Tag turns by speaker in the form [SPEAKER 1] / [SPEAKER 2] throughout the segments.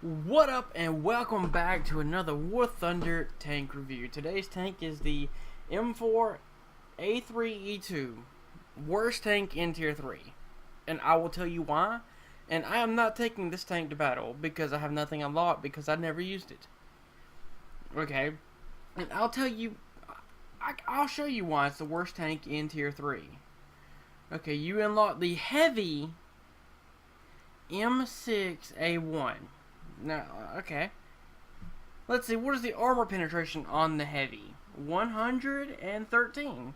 [SPEAKER 1] What up, and welcome back to another War Thunder tank review. Today's tank is the M4A3E2, worst tank in Tier 3. And I will tell you why. And I am not taking this tank to battle because I have nothing unlocked because I never used it. Okay, and I'll tell you, I'll show you why it's the worst tank in Tier 3. Okay, you unlock the heavy M6A1. Now, okay. Let's see, what is the armor penetration on the heavy? 113.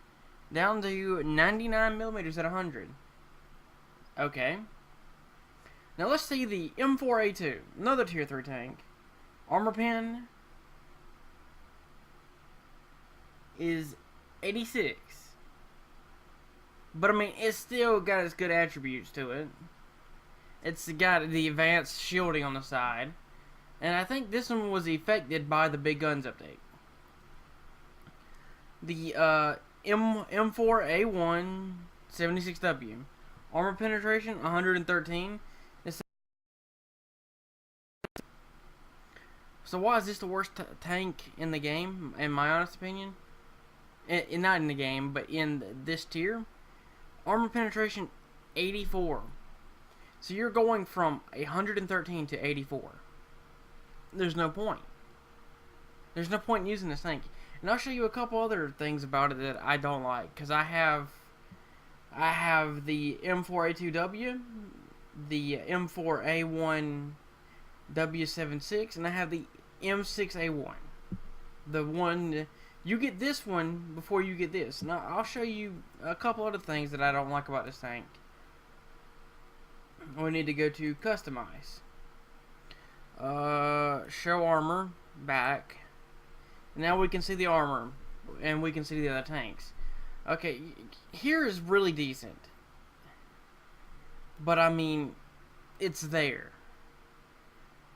[SPEAKER 1] Down to 99 millimeters at 100. Okay. Now let's see the M4A2, another Tier 3 tank. Armor pen is 86. But I mean, it's still got its good attributes to it. It's got the advanced shielding on the side. And I think this one was affected by the Big Guns update. The M4A1 76W. Armor penetration 113. So why is this the worst tank in the game, in my honest opinion? Not in the game, but in this tier. Armor penetration 84. So you're going from 113 to 84. There's no point. There's no point in using this tank. And I'll show you a couple other things about it that I don't like. Because I have the M4A2W, the M4A1W76, and I have the M6A1. The one, you get this one before you get this. Now I'll show you a couple other things that I don't like about this tank. We need to go to customize. Show armor back. Now we can see the armor and we can see the other tanks. Okay, here is really decent. But I mean, it's there.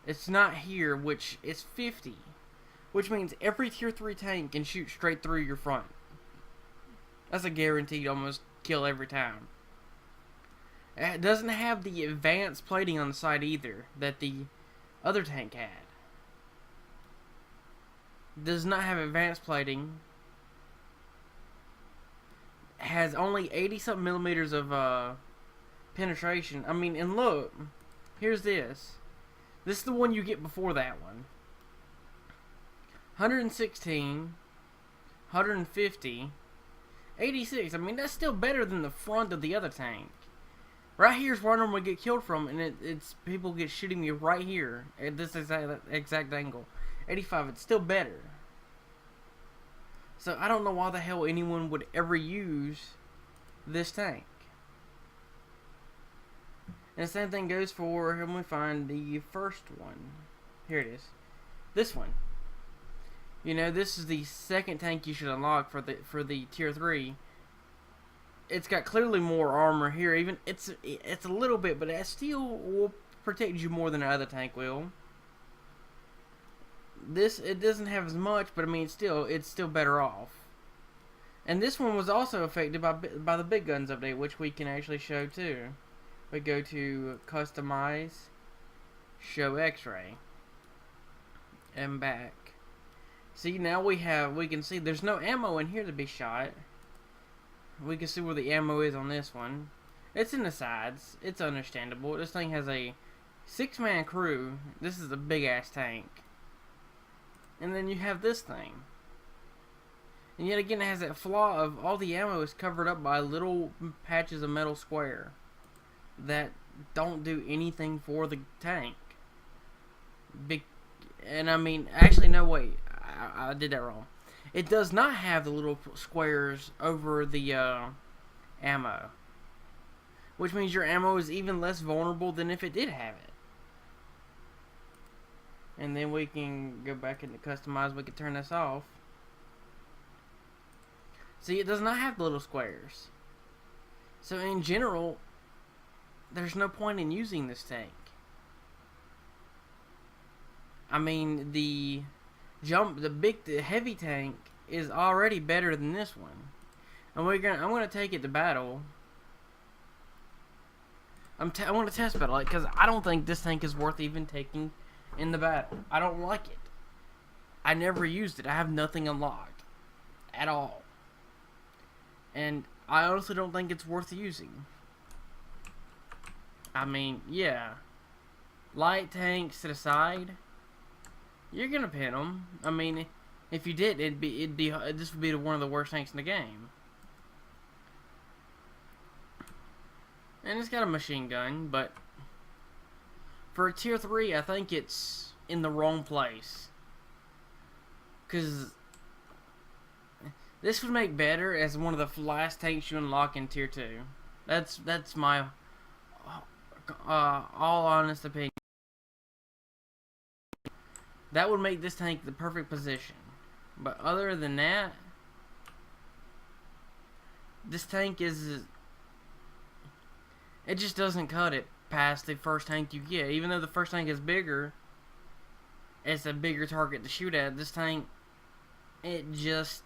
[SPEAKER 1] It's not here, which is 50. Which means every tier 3 tank can shoot straight through your front. That's a guaranteed almost kill every time. It doesn't have the advanced plating on the side either that the other tank had. Does not have advanced plating. Has only 80 something millimeters of penetration. I mean, and look, here's this. This is the one you get before that one. 116, 150, 86. I mean, that's still better than the front of the other tank. Right here's where I normally get killed from, and it's people get shooting me right here at this exact angle. 85, it's still better. So I don't know why the hell anyone would ever use this tank. And the same thing goes for, let me find the first one. Here it is. This one. You know, this is the second tank you should unlock for the tier 3. It's got clearly more armor here. Even it's a little bit, but it still will protect you more than the other tank will. This, it doesn't have as much, but I mean, it's still better off. And this one was also affected by the Big Guns update, which we can actually show too. We go to customize, show X-ray, and back. See, now we can see there's no ammo in here to be shot. We can see where the ammo is on this one. It's in the sides. It's understandable. This thing has a 6-man crew. This is a big ass tank. And then you have this thing. And yet again, it has that flaw of all the ammo is covered up by little patches of metal square that don't do anything for the tank. And I mean, actually, no, wait. I did that wrong. It does not have the little squares over the ammo. Which means your ammo is even less vulnerable than if it did have it. And then we can go back into customize. We can turn this off. See, it does not have the little squares. So in general, there's no point in using this tank. I mean, the heavy tank is already better than this one. And I'm gonna take it to battle. I want to test battle it because I don't think this tank is worth even taking in the battle. I don't like it. I never used it. I have nothing unlocked at all. And I honestly don't think it's worth using. I mean, yeah. Light tanks to the side, you're gonna pin them. I mean, if you did, this would be one of the worst tanks in the game. And it's got a machine gun, but for a tier 3, I think it's in the wrong place. Because this would make better as one of the last tanks you unlock in tier 2. That's my all honest opinion. That would make this tank the perfect position. But other than that, this tank is... It just doesn't cut it past the first tank you get. Even though the first tank is bigger, it's a bigger target to shoot at. This tank, it just...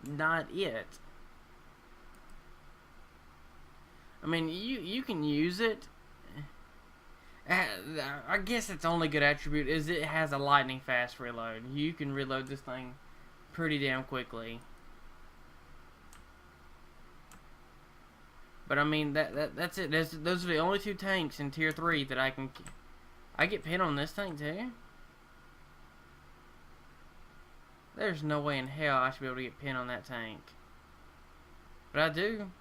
[SPEAKER 1] not it. I mean, you can use it. I guess its only good attribute is it has a lightning fast reload. You can reload this thing pretty damn quickly. But I mean, that's it. Those are the only 2 tanks in tier 3 that I can... I get pinned on this tank too? There's no way in hell I should be able to get pinned on that tank. But I do.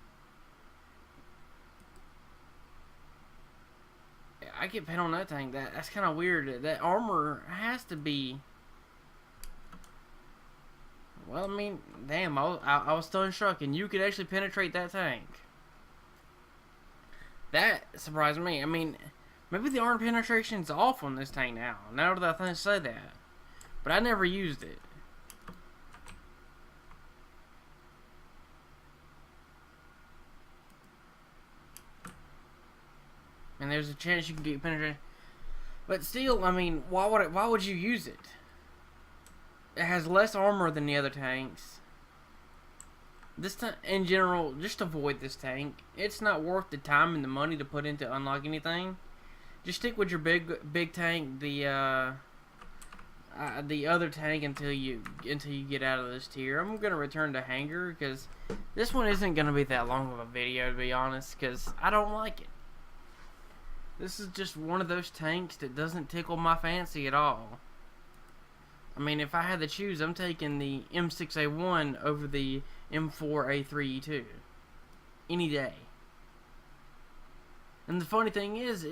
[SPEAKER 1] I get pinned on that tank. That's kind of weird. That armor has to be... Well, I mean, damn, I was still instructing. You could actually penetrate that tank. That surprised me. I mean, maybe the armor penetration's off on this tank now. Now that I say that. But I never used it. And there's a chance you can get penetrated. But still, I mean, why would you use it? It has less armor than the other tanks. This tank, in general, just avoid this tank. It's not worth the time and the money to put into unlock anything. Just stick with your big tank, the other tank until you get out of this tier. I'm gonna return to hangar because this one isn't gonna be that long of a video, to be honest, because I don't like it. This is just one of those tanks that doesn't tickle my fancy at all. I mean, if I had to choose, I'm taking the M6A1 over the M4A3 any day. And the funny thing is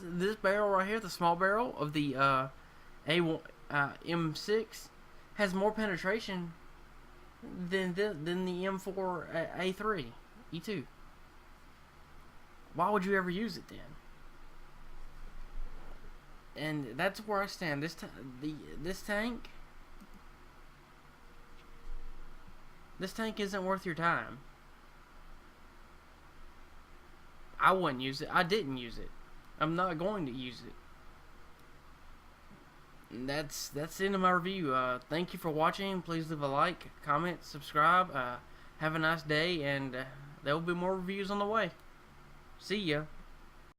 [SPEAKER 1] this barrel right here, the small barrel of the M6, has more penetration than the M4A3 E2. Why would you ever use it then? And that's where I stand. This tank isn't worth your time. I wouldn't use it. I didn't use it. I'm not going to use it. And that's the end of my review. Thank you for watching. Please leave a like, comment, subscribe. Have a nice day, and there will be more reviews on the way. See ya.